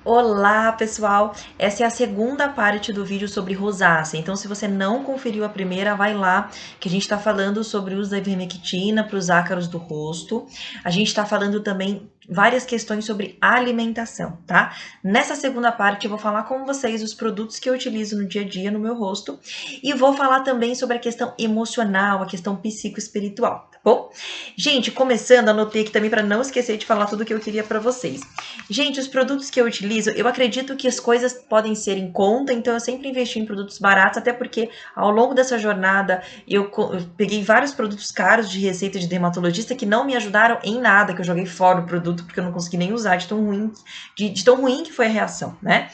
Olá, pessoal! Essa é a segunda parte do vídeo sobre rosácea. Então, se você não conferiu a primeira, vai lá, que a gente está falando sobre o uso da ivermectina para os ácaros do rosto. A gente está falando também várias questões sobre alimentação, tá? Nessa segunda parte, eu vou falar com vocês os produtos que eu utilizo no dia a dia no meu rosto e vou falar também sobre a questão emocional, a questão psicoespiritual, tá bom? Gente, começando, anotei aqui também para não esquecer de falar tudo que eu queria para vocês. Gente, os produtos que eu utilizo, eu acredito que as coisas podem ser em conta, então eu sempre investi em produtos baratos, até porque ao longo dessa jornada eu peguei vários produtos caros de receita de dermatologista que não me ajudaram em nada, que eu joguei fora o produto porque eu não consegui nem usar de tão ruim, de tão ruim que foi a reação, né?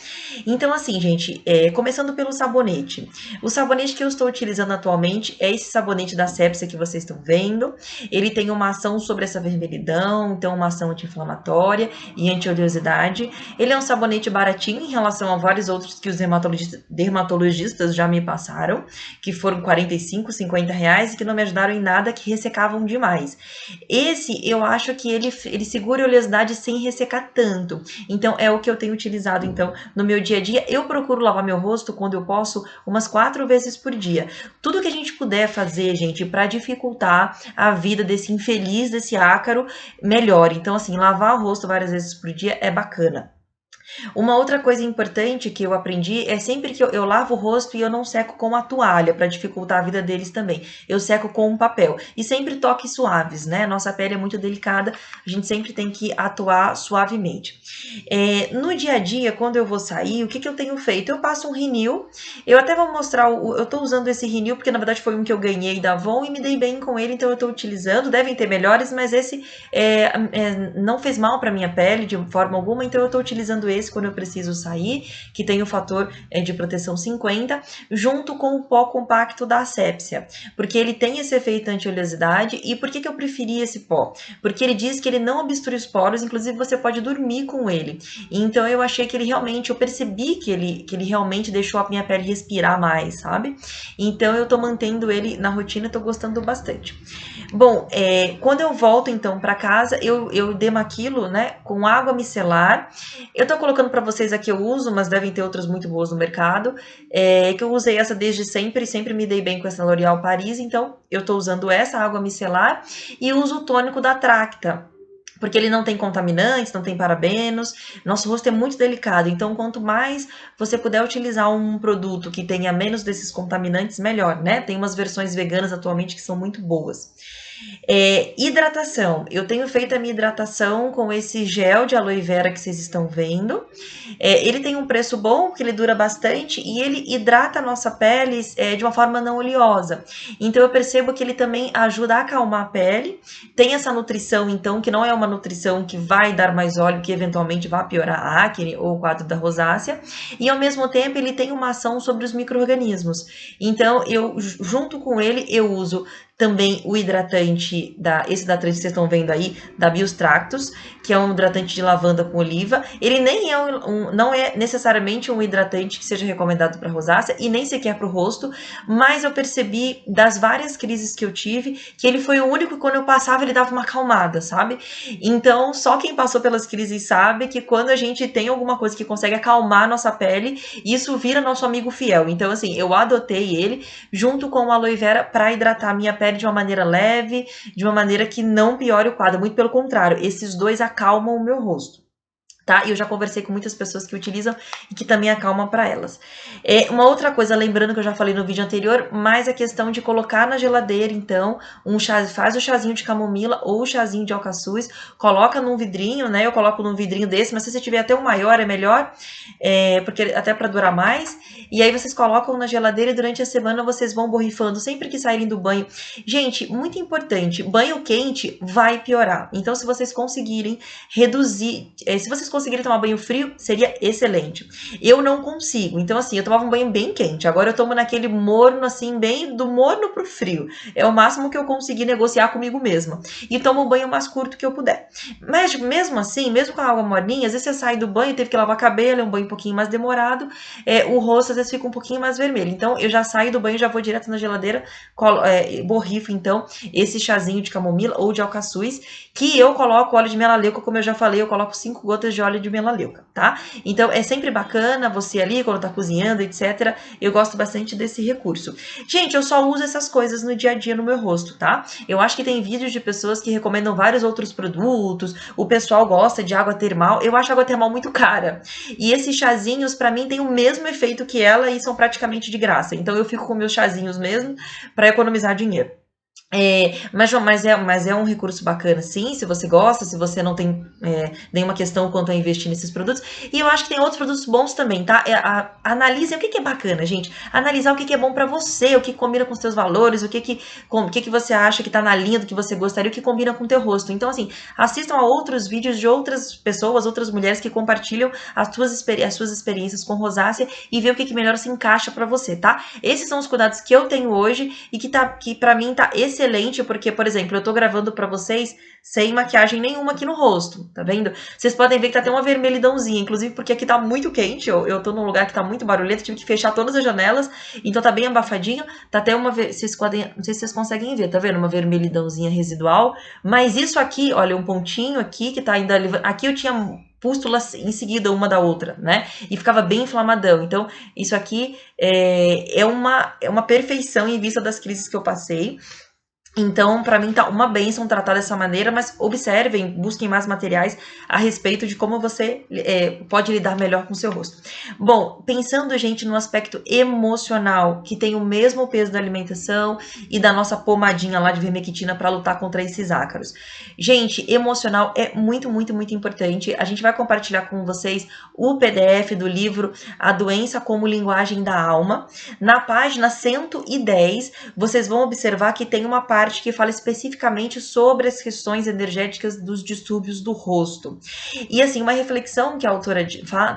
Então, assim, gente, começando pelo sabonete. O sabonete que eu estou utilizando atualmente é esse sabonete da Cepsa que vocês estão vendo. Ele tem uma ação sobre essa vermelhidão, então uma ação anti-inflamatória e antioleosidade. Ele é um sabonete baratinho em relação a vários outros que os dermatologistas já me passaram, que foram 45, 50 reais e que não me ajudaram em nada, que ressecavam demais. Esse, eu acho que ele segura a oleosidade sem ressecar tanto. Então, é o que eu tenho utilizado, então, no meu dia a dia. Eu procuro lavar meu rosto, quando eu posso, umas 4 vezes por dia. Tudo que a gente puder fazer, gente, para dificultar a vida desse infeliz, desse ácaro, melhor. Então, assim, lavar o rosto várias vezes por dia é bacana. Uma outra coisa importante que eu aprendi é sempre que eu lavo o rosto e eu não seco com a toalha, para dificultar a vida deles também. Eu seco com um papel. E sempre toques suaves, né? Nossa pele é muito delicada, a gente sempre tem que atuar suavemente. No dia a dia, quando eu vou sair, o que eu tenho feito? Eu passo um Rinil, eu até vou mostrar, eu tô usando esse Rinil porque na verdade foi um que eu ganhei da Avon e me dei bem com ele, então eu tô utilizando, devem ter melhores, mas esse não fez mal para minha pele de forma alguma, então eu tô utilizando esse quando eu preciso sair, que tem o fator de proteção 50, junto com o pó compacto da Asepsia, porque ele tem esse efeito anti-oleosidade. E por que eu preferi esse pó? Porque ele diz que ele não obstrui os poros, inclusive você pode dormir com ele. Então eu achei que ele realmente, eu percebi que ele realmente deixou a minha pele respirar mais, sabe? Então eu tô mantendo ele na rotina e tô gostando bastante. Bom, quando eu volto então para casa, eu demaquilo, né, com água micelar. Eu tô colocando para vocês aqui, eu uso, mas devem ter outras muito boas no mercado, que eu usei essa desde sempre, sempre me dei bem com essa L'Oréal Paris, então eu tô usando essa água micelar e uso o tônico da Tracta, porque ele não tem contaminantes, não tem parabenos, nosso rosto é muito delicado, então quanto mais você puder utilizar um produto que tenha menos desses contaminantes, melhor, né? Tem umas versões veganas atualmente que são muito boas. Hidratação, eu tenho feito a minha hidratação com esse gel de aloe vera que vocês estão vendo. Ele tem um preço bom, porque ele dura bastante e ele hidrata a nossa pele de uma forma não oleosa. Então eu percebo que ele também ajuda a acalmar a pele. Tem essa nutrição, então, que não é uma nutrição que vai dar mais óleo, que eventualmente vai piorar a acne ou o quadro da rosácea. E ao mesmo tempo ele tem uma ação sobre os micro-organismos. Então eu, junto com ele, eu uso também o hidratante, esse hidratante que vocês estão vendo aí, da Biostractus, que é um hidratante de lavanda com oliva. Ele nem é não é necessariamente um hidratante que seja recomendado para rosácea e nem sequer para o rosto, mas eu percebi das várias crises que eu tive que ele foi o único que quando eu passava ele dava uma acalmada, sabe? Então só quem passou pelas crises sabe que quando a gente tem alguma coisa que consegue acalmar a nossa pele, isso vira nosso amigo fiel. Então assim, eu adotei ele junto com o aloe vera para hidratar a minha pele de uma maneira leve, de uma maneira que não piore o quadro, muito pelo contrário, esses dois acalmam o meu rosto. Tá? E eu já conversei com muitas pessoas que utilizam e que também acalma para elas. Uma outra coisa, lembrando que eu já falei no vídeo anterior, mas a questão de colocar na geladeira, então, faz o chazinho de camomila ou o chazinho de alcaçuz, coloca num vidrinho, né? Eu coloco num vidrinho desse, mas se você tiver até um maior é melhor, porque até para durar mais. E aí vocês colocam na geladeira e durante a semana vocês vão borrifando sempre que saírem do banho. Gente, muito importante, banho quente vai piorar. Então, se vocês conseguirem reduzir, se vocês conseguirem tomar banho frio, seria excelente. Eu não consigo, então assim, eu tomava um banho bem quente, agora eu tomo naquele morno, assim, bem do morno pro frio. É o máximo que eu consegui negociar comigo mesma. E tomo o banho mais curto que eu puder. Mas mesmo assim, mesmo com a água morninha, às vezes você sai do banho, teve que lavar cabelo, é um banho um pouquinho mais demorado, o rosto às vezes fica um pouquinho mais vermelho. Então eu já saio do banho, já vou direto na geladeira, borrifo então esse chazinho de camomila ou de alcaçuz, que eu coloco óleo de melaleuca, como eu já falei, eu coloco 5 gotas de de óleo de melaleuca, tá? Então é sempre bacana você ali, quando tá cozinhando, etc. Eu gosto bastante desse recurso. Gente, eu só uso essas coisas no dia a dia no meu rosto, tá? Eu acho que tem vídeos de pessoas que recomendam vários outros produtos, o pessoal gosta de água termal, eu acho a água termal muito cara. E esses chazinhos, pra mim, tem o mesmo efeito que ela e são praticamente de graça. Então eu fico com meus chazinhos mesmo pra economizar dinheiro. Mas é um recurso bacana, sim, se você gosta, se você não tem nenhuma questão quanto a investir nesses produtos. E eu acho que tem outros produtos bons também, tá? Analisem o que é bacana, gente. Analisar o que é bom pra você, o que combina com os seus valores, o que você acha que tá na linha do que você gostaria, o que combina com o teu rosto. Então, assim, assistam a outros vídeos de outras pessoas, outras mulheres que compartilham as suas experiências com rosácea e ver o que melhor se encaixa pra você, tá? Esses são os cuidados que eu tenho hoje e que pra mim tá excelente, porque, por exemplo, eu tô gravando pra vocês sem maquiagem nenhuma aqui no rosto, tá vendo? Vocês podem ver que tá até uma vermelhidãozinha, inclusive porque aqui tá muito quente, eu tô num lugar que tá muito barulhento, tive que fechar todas as janelas, então tá bem abafadinho, tá até não sei se vocês conseguem ver, tá vendo? Uma vermelhidãozinha residual, mas isso aqui, olha, um pontinho aqui que tá ainda, aqui eu tinha pústulas em seguida uma da outra, né? E ficava bem inflamadão. Então, isso aqui é uma perfeição em vista das crises que eu passei. Então, para mim tá uma bênção tratar dessa maneira, mas observem, busquem mais materiais a respeito de como você pode lidar melhor com o seu rosto. Bom, pensando, gente, no aspecto emocional, que tem o mesmo peso da alimentação e da nossa pomadinha lá de vermectina para lutar contra esses ácaros. Gente, emocional é muito, muito, muito importante. A gente vai compartilhar com vocês o PDF do livro A Doença como Linguagem da Alma. Na página 110, vocês vão observar que tem uma parte que fala especificamente sobre as questões energéticas dos distúrbios do rosto. E assim, uma reflexão que a autora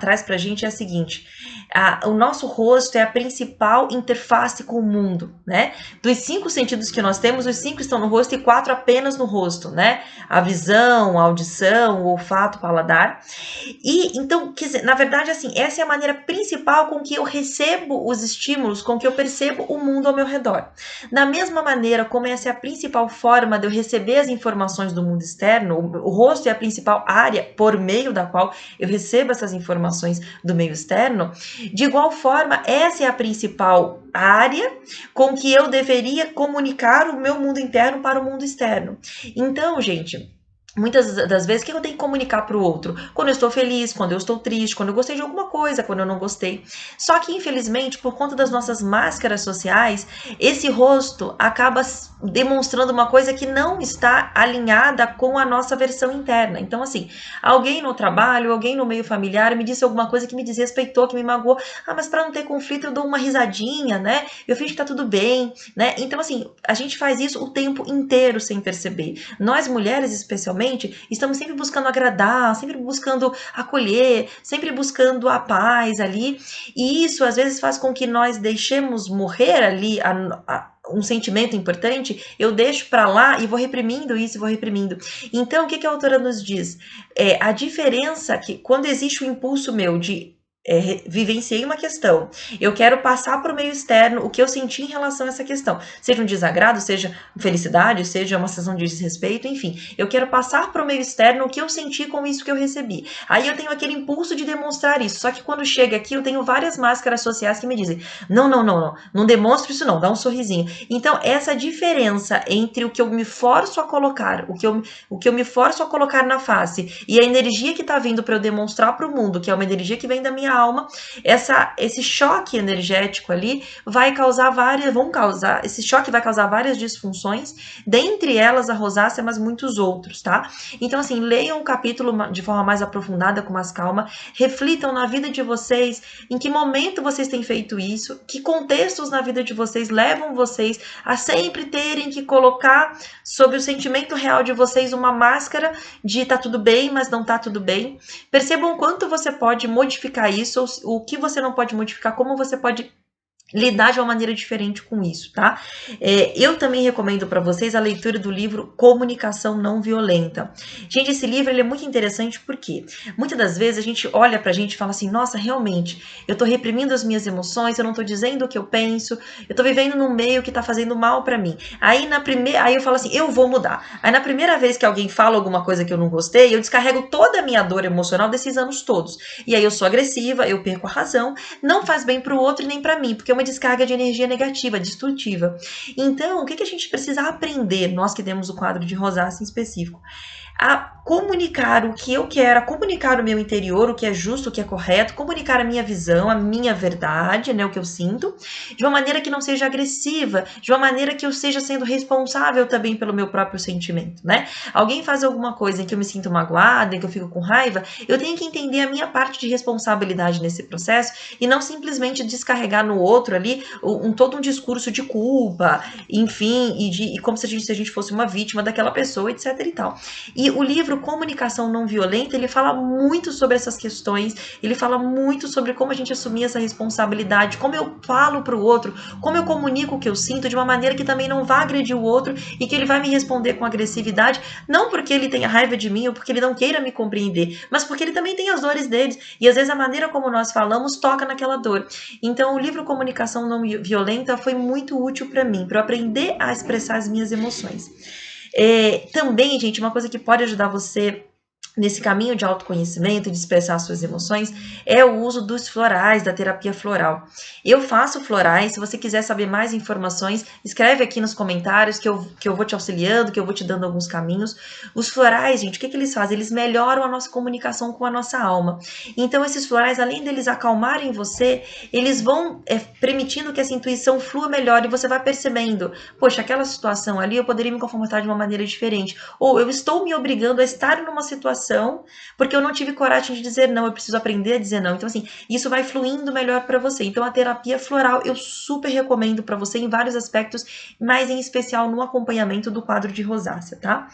traz pra gente é a seguinte: o nosso rosto é a principal interface com o mundo, né? Dos 5 sentidos que nós temos, os 5 estão no rosto e 4 apenas no rosto, né? A visão, a audição, o olfato, o paladar. E então, quer dizer, na verdade, assim, essa é a maneira principal com que eu recebo os estímulos, com que eu percebo o mundo ao meu redor. Da mesma maneira como essa é a principal forma de eu receber as informações do mundo externo, o rosto é a principal área por meio da qual eu recebo essas informações do meio externo, de igual forma, essa é a principal área com que eu deveria comunicar o meu mundo interno para o mundo externo. Então, gente, muitas das vezes, o que eu tenho que comunicar para o outro? Quando eu estou feliz, quando eu estou triste, quando eu gostei de alguma coisa, quando eu não gostei. Só que, infelizmente, por conta das nossas máscaras sociais, esse rosto acaba demonstrando uma coisa que não está alinhada com a nossa versão interna. Então, assim, alguém no trabalho, alguém no meio familiar me disse alguma coisa que me desrespeitou, que me magoou. Ah, mas para não ter conflito eu dou uma risadinha, né? Eu finjo que tá tudo bem, né? Então, assim, a gente faz isso o tempo inteiro sem perceber. Nós mulheres, especialmente, estamos sempre buscando agradar, sempre buscando acolher, sempre buscando a paz ali, e isso às vezes faz com que nós deixemos morrer ali um sentimento importante, eu deixo para lá e vou reprimindo isso, vou reprimindo. Então, o que a autora nos diz? A diferença que quando existe o impulso meu de vivenciei uma questão, eu quero passar para o meio externo o que eu senti em relação a essa questão, seja um desagrado, seja felicidade, seja uma sensação de desrespeito, enfim, eu quero passar para o meio externo o que eu senti com isso que eu recebi. Aí eu tenho aquele impulso de demonstrar isso, só que quando chega aqui eu tenho várias máscaras sociais que me dizem, não demonstre isso não, dá um sorrisinho. Então essa diferença entre o que eu me forço a colocar, o que eu me forço a colocar na face e a energia que está vindo para eu demonstrar para o mundo, que é uma energia que vem da minha alma, esse choque energético ali esse choque vai causar várias disfunções, dentre elas a rosácea, mas muitos outros, tá? Então, assim, leiam o capítulo de forma mais aprofundada, com mais calma, reflitam na vida de vocês, em que momento vocês têm feito isso, que contextos na vida de vocês levam vocês a sempre terem que colocar sobre o sentimento real de vocês uma máscara de tá tudo bem, mas não tá tudo bem. Percebam quanto você pode modificar isso, ou o que você não pode modificar, como você pode lidar de uma maneira diferente com isso, tá? Eu também recomendo para vocês a leitura do livro Comunicação Não Violenta. Gente, esse livro ele é muito interessante porque muitas das vezes a gente olha pra gente e fala assim, nossa, realmente, eu tô reprimindo as minhas emoções, eu não tô dizendo o que eu penso, eu tô vivendo num meio que tá fazendo mal para mim. Aí eu falo assim, eu vou mudar. Aí na primeira vez que alguém fala alguma coisa que eu não gostei, eu descarrego toda a minha dor emocional desses anos todos. E aí eu sou agressiva, eu perco a razão, não faz bem pro outro e nem para mim, porque é uma descarga de energia negativa, destrutiva. Então, o que a gente precisa aprender, nós que temos o quadro de rosácea em específico? A comunicar o que eu quero, a comunicar o meu interior, o que é justo, o que é correto, comunicar a minha visão, a minha verdade, né, o que eu sinto, de uma maneira que não seja agressiva, de uma maneira que eu seja sendo responsável também pelo meu próprio sentimento, né? Alguém faz alguma coisa em que eu me sinto magoada, em que eu fico com raiva, eu tenho que entender a minha parte de responsabilidade nesse processo e não simplesmente descarregar no outro ali todo um discurso de culpa, enfim, e como se a gente fosse uma vítima daquela pessoa, etc e tal. E o livro Comunicação Não Violenta, ele fala muito sobre essas questões, ele fala muito sobre como a gente assumir essa responsabilidade, como eu falo para o outro, como eu comunico o que eu sinto de uma maneira que também não vá agredir o outro e que ele vai me responder com agressividade, não porque ele tenha raiva de mim ou porque ele não queira me compreender, mas porque ele também tem as dores dele e às vezes a maneira como nós falamos toca naquela dor. Então o livro Comunicação Não Violenta foi muito útil para mim, para eu aprender a expressar as minhas emoções. Também, gente, uma coisa que pode ajudar você nesse caminho de autoconhecimento, de expressar suas emoções, é o uso dos florais, da terapia floral. Eu faço florais, se você quiser saber mais informações, escreve aqui nos comentários que eu vou te auxiliando, que eu vou te dando alguns caminhos. Os florais, gente, o que eles fazem? Eles melhoram a nossa comunicação com a nossa alma. Então, esses florais, além deles acalmarem você, eles vão permitindo que essa intuição flua melhor e você vai percebendo, poxa, aquela situação ali eu poderia me confortar de uma maneira diferente. Ou eu estou me obrigando a estar numa situação porque eu não tive coragem de dizer não, eu preciso aprender a dizer não. Então, assim, isso vai fluindo melhor para você. Então, a terapia floral eu super recomendo para você em vários aspectos, mas em especial no acompanhamento do quadro de rosácea, tá?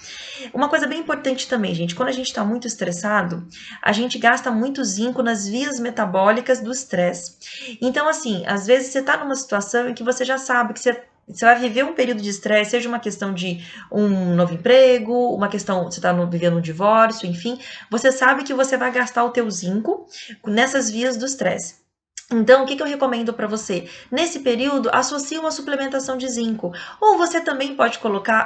Uma coisa bem importante também, gente, quando a gente tá muito estressado, a gente gasta muito zinco nas vias metabólicas do estresse. Então, assim, às vezes você tá numa situação em que você já sabe que você vai viver um período de estresse, seja uma questão de um novo emprego, uma questão, você está vivendo um divórcio, enfim, você sabe que você vai gastar o teu zinco nessas vias do estresse. Então, o que eu recomendo para você? Nesse período, associe uma suplementação de zinco. Ou você também pode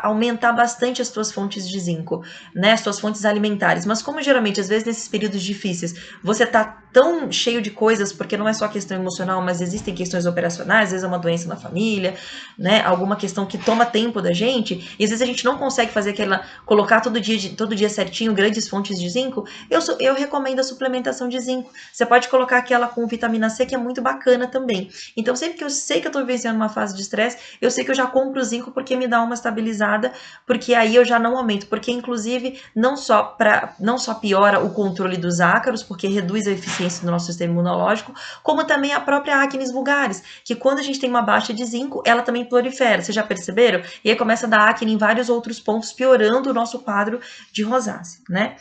aumentar bastante as suas fontes de zinco, né? As suas fontes alimentares. Mas como geralmente, às vezes, nesses períodos difíceis, você tá tão cheio de coisas, porque não é só questão emocional, mas existem questões operacionais, às vezes é uma doença na família, né? Alguma questão que toma tempo da gente, e às vezes a gente não consegue fazer colocar todo dia certinho grandes fontes de zinco. Eu recomendo a suplementação de zinco. Você pode colocar aquela com vitamina C, que é muito bacana também. Então, sempre que eu sei que eu tô vivenciando uma fase de estresse, eu sei que eu já compro o zinco porque me dá uma estabilizada, porque aí eu já não aumento, porque inclusive não só piora o controle dos ácaros, porque reduz a eficiência do nosso sistema imunológico, como também a própria acnes vulgares, que quando a gente tem uma baixa de zinco, ela também prolifera, vocês já perceberam? E aí começa a dar acne em vários outros pontos, piorando o nosso quadro de rosácea, né?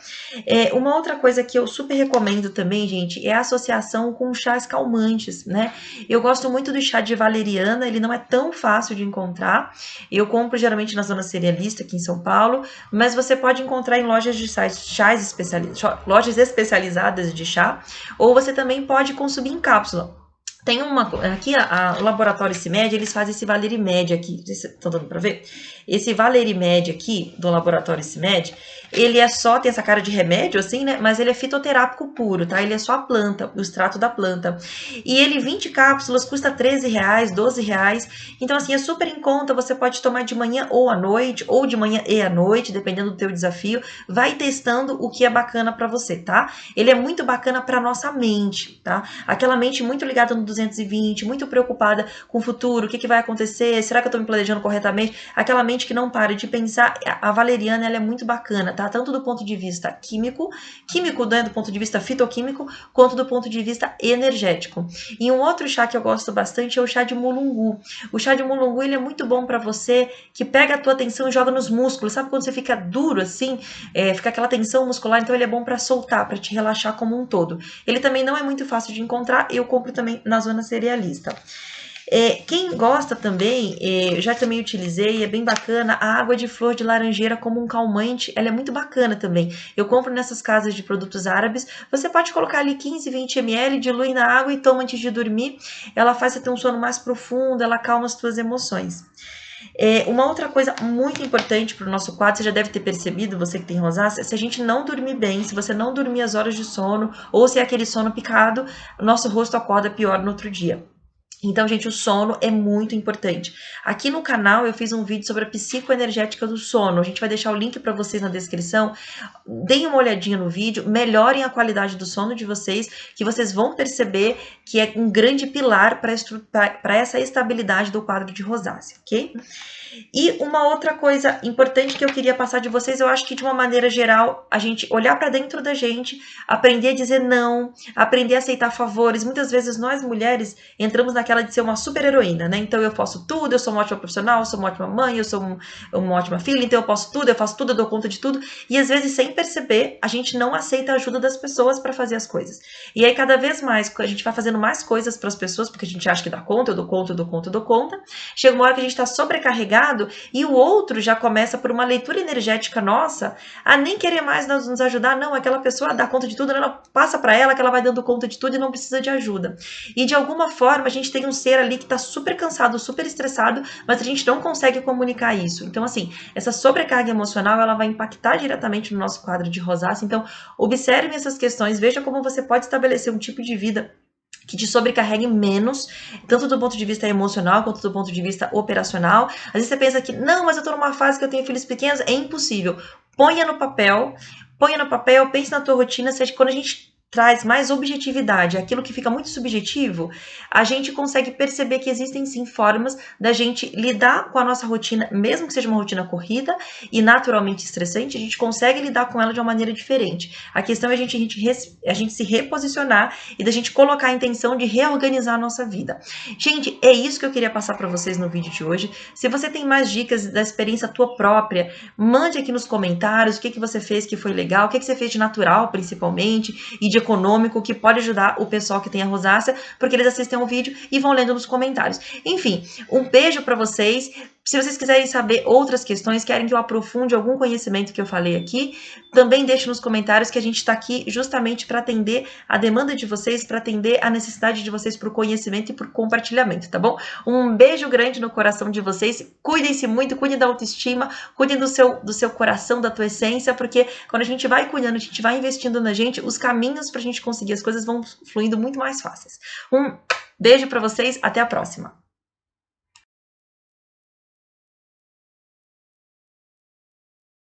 Uma outra coisa que eu super recomendo também, gente, é a associação com chás calmantes, né? Eu gosto muito do chá de valeriana, ele não é tão fácil de encontrar. Eu compro geralmente na zona cerealista aqui em São Paulo, mas você pode encontrar em lojas de lojas especializadas de chá, ou você também pode consumir em cápsula. Tem aqui o laboratório CIMED, eles fazem esse Valerimed aqui, estão dando para ver? Esse Valerimed aqui do laboratório CIMED, ele tem essa cara de remédio assim, né? Mas ele é fitoterápico puro, tá? Ele é só a planta, o extrato da planta. E ele, 20 cápsulas, custa R$13, R$12. Então, assim, é super em conta, você pode tomar de manhã ou à noite, ou de manhã e à noite, dependendo do teu desafio. Vai testando o que é bacana para você, tá? Ele é muito bacana para nossa mente, tá? Aquela mente muito ligada no 220, muito preocupada com o futuro, o que vai acontecer, será que eu tô me planejando corretamente? Aquela mente que não para de pensar, a valeriana, ela é muito bacana, tá? Tanto do ponto de vista químico, né, do ponto de vista fitoquímico, quanto do ponto de vista energético. E um outro chá que eu gosto bastante é o chá de mulungu. O chá de mulungu, ele é muito bom para você que pega a tua atenção e joga nos músculos. Sabe quando você fica duro assim, fica aquela tensão muscular? Então ele é bom para soltar, para te relaxar como um todo. Ele também não é muito fácil de encontrar, eu compro também na zona cerealista. Quem gosta também, já também utilizei, é bem bacana, a água de flor de laranjeira como um calmante, ela é muito bacana também. Eu compro nessas casas de produtos árabes, você pode colocar ali 15, 20 ml, dilui na água e toma antes de dormir. Ela faz você ter um sono mais profundo, ela calma as suas emoções. Uma outra coisa muito importante para o nosso quadro, você já deve ter percebido, você que tem rosácea, se a gente não dormir bem, se você não dormir as horas de sono, ou se é aquele sono picado, o nosso rosto acorda pior no outro dia. Então, gente, o sono é muito importante. Aqui no canal eu fiz um vídeo sobre a psicoenergética do sono. A gente vai deixar o link para vocês na descrição. Deem uma olhadinha no vídeo, melhorem a qualidade do sono de vocês, que vocês vão perceber que é um grande pilar para essa estabilidade do quadro de rosácea, ok? E uma outra coisa importante que eu queria passar de vocês, eu acho que de uma maneira geral, a gente olhar para dentro da gente, aprender a dizer não, aprender a aceitar favores. Muitas vezes nós mulheres entramos naquela de ser uma super heroína, né? Então eu posso tudo, eu sou uma ótima profissional, eu sou uma ótima mãe, eu sou uma ótima filha, então eu posso tudo, eu faço tudo, eu dou conta de tudo. E às vezes, sem perceber, a gente não aceita a ajuda das pessoas para fazer as coisas. E aí, cada vez mais, a gente vai fazendo mais coisas para as pessoas, porque a gente acha que dá conta, eu dou conta, eu dou conta, eu dou conta. Chega uma hora que a gente está sobrecarregado e o outro já começa por uma leitura energética nossa a nem querer mais nos ajudar. Não, aquela pessoa dá conta de tudo, ela passa para ela que ela vai dando conta de tudo e não precisa de ajuda. E de alguma forma a gente tem um ser ali que está super cansado, super estressado, mas a gente não consegue comunicar isso. Então, assim, essa sobrecarga emocional ela vai impactar diretamente no nosso quadro de rosácea. Então, observe essas questões, veja como você pode estabelecer um tipo de vida que te sobrecarregue menos, tanto do ponto de vista emocional quanto do ponto de vista operacional. Às vezes você pensa que, não, mas eu tô numa fase que eu tenho filhos pequenos, é impossível. Ponha no papel, pense na tua rotina, quando a gente traz mais objetividade, aquilo que fica muito subjetivo, a gente consegue perceber que existem sim formas da gente lidar com a nossa rotina, mesmo que seja uma rotina corrida e naturalmente estressante, a gente consegue lidar com ela de uma maneira diferente. A questão é a gente se reposicionar e da gente colocar a intenção de reorganizar a nossa vida. Gente, é isso que eu queria passar para vocês no vídeo de hoje. Se você tem mais dicas da experiência tua própria, mande aqui nos comentários o que você fez que foi legal, o que você fez de natural, principalmente, e de econômico, que pode ajudar o pessoal que tem a rosácea, porque eles assistem ao vídeo e vão lendo nos comentários. Enfim, um beijo para vocês. Se vocês quiserem saber outras questões, querem que eu aprofunde algum conhecimento que eu falei aqui, também deixe nos comentários, que a gente está aqui justamente para atender a demanda de vocês, para atender a necessidade de vocês por conhecimento e por compartilhamento, tá bom? Um beijo grande no coração de vocês, cuidem-se muito, cuidem da autoestima, cuidem do seu coração, da tua essência, porque quando a gente vai cuidando, a gente vai investindo na gente, os caminhos para a gente conseguir as coisas vão fluindo muito mais fáceis. Um beijo para vocês, até a próxima!